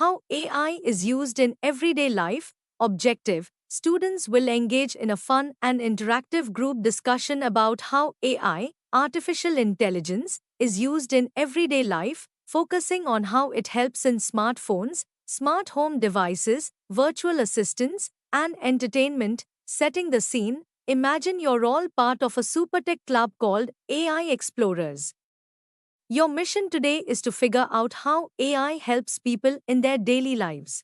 how AI is used in everyday life. Objective: students will engage in a fun and interactive group discussion about how AI, artificial intelligence, is used in everyday life, focusing on how it helps in smartphones, smart home devices, virtual assistants, and entertainment. Setting the scene: imagine you're all part of a super tech club called AI Explorers. Your mission today is to figure out how AI helps people in their daily lives.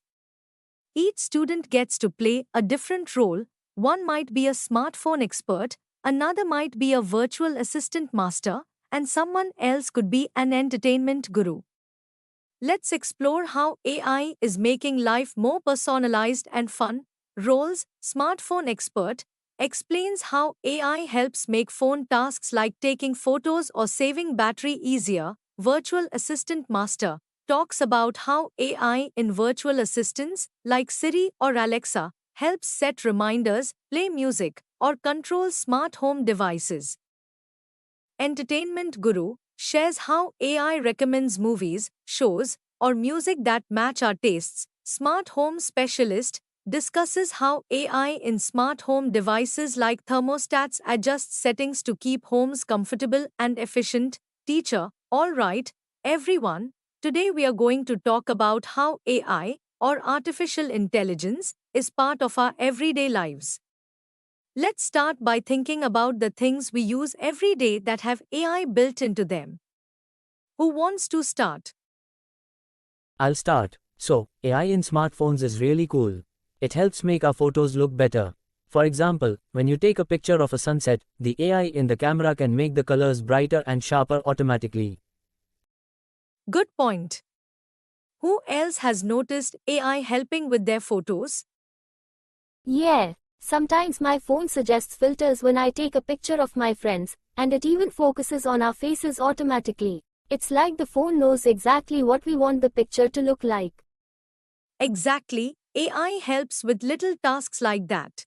Each student gets to play a different role. One might be a smartphone expert, another might be a virtual assistant master, and someone else could be an entertainment guru. Let's explore how AI is making life more personalized and fun. Roles: smartphone expert explains how AI helps make phone tasks like taking photos or saving battery easier. Virtual assistant master talks about how AI in virtual assistants like Siri or Alexa helps set reminders, play music, or control smart home devices. Entertainment Guru shares how AI recommends movies, shows, or music that match our tastes. Smart Home Specialist discusses how AI in smart home devices like thermostats adjusts settings to keep homes comfortable and efficient. Teacher: all right, everyone, today we are going to talk about how AI, or artificial intelligence, is part of our everyday lives. Let's start by thinking about the things we use every day that have AI built into them. Who wants to start? I'll start. So, AI in smartphones is really cool. It helps make our photos look better. For example, when you take a picture of a sunset, the AI in the camera can make the colors brighter and sharper automatically. Good point. Who else has noticed AI helping with their photos? Yeah, sometimes my phone suggests filters when I take a picture of my friends, and it even focuses on our faces automatically. It's like the phone knows exactly what we want the picture to look like. Exactly, AI helps with little tasks like that.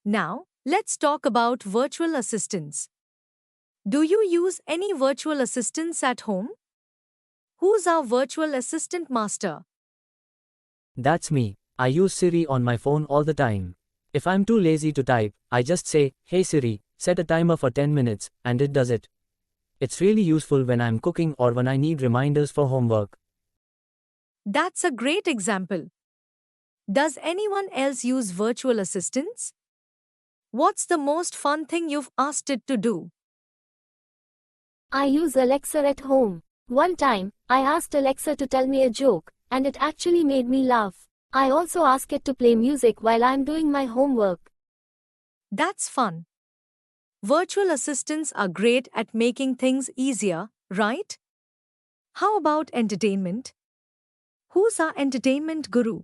Now, let's talk about virtual assistants. Do you use any virtual assistants at home? Who's our virtual assistant master? That's me. I use Siri on my phone all the time. If I'm too lazy to type, I just say, "Hey Siri, set a timer for 10 minutes," and it does it. It's really useful when I'm cooking or when I need reminders for homework. That's a great example. Does anyone else use virtual assistants? What's the most fun thing you've asked it to do? I use Alexa at home. One time, I asked Alexa to tell me a joke, and it actually made me laugh. I also ask it to play music while I'm doing my homework. That's fun. Virtual assistants are great at making things easier, right? How about entertainment? Who's our entertainment guru?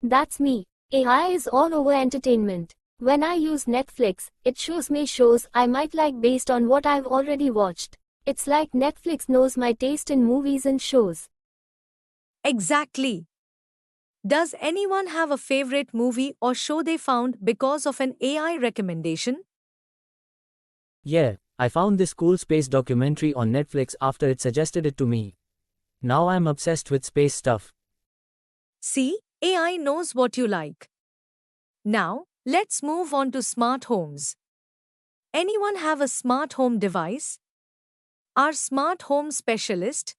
That's me. AI is all over entertainment. When I use Netflix, it shows me shows I might like based on what I've already watched. It's like Netflix knows my taste in movies and shows. Exactly. Does anyone have a favorite movie or show they found because of an AI recommendation? Yeah, I found this cool space documentary on Netflix after it suggested it to me. Now I'm obsessed with space stuff. See, AI knows what you like. Now, let's move on to smart homes. Anyone have a smart home device? Our smart home specialist?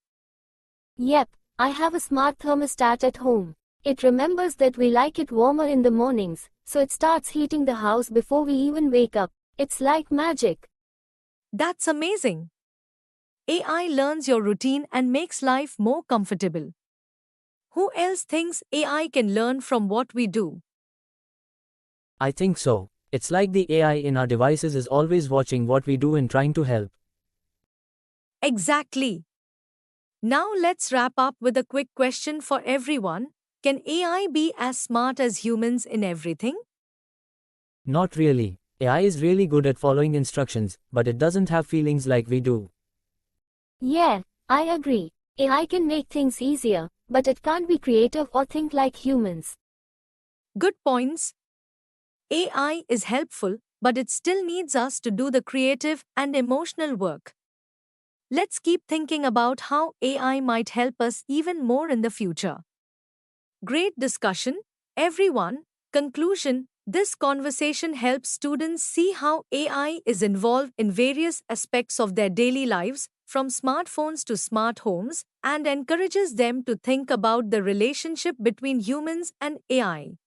Yep, I have a smart thermostat at home. It remembers that we like it warmer in the mornings, so it starts heating the house before we even wake up. It's like magic. That's amazing. AI learns your routine and makes life more comfortable. Who else thinks AI can learn from what we do? I think so. It's like the AI in our devices is always watching what we do and trying to help. Exactly. Now let's wrap up with a quick question for everyone. Can AI be as smart as humans in everything? Not really. AI is really good at following instructions, but it doesn't have feelings like we do. Yeah, I agree. AI can make things easier, but it can't be creative or think like humans. Good points. AI is helpful, but it still needs us to do the creative and emotional work. let's keep thinking about how AI might help us even more in the future. Great discussion, everyone. Conclusion. This conversation helps students see how AI is involved in various aspects of their daily lives, from smartphones to smart homes, and encourages them to think about the relationship between humans and AI.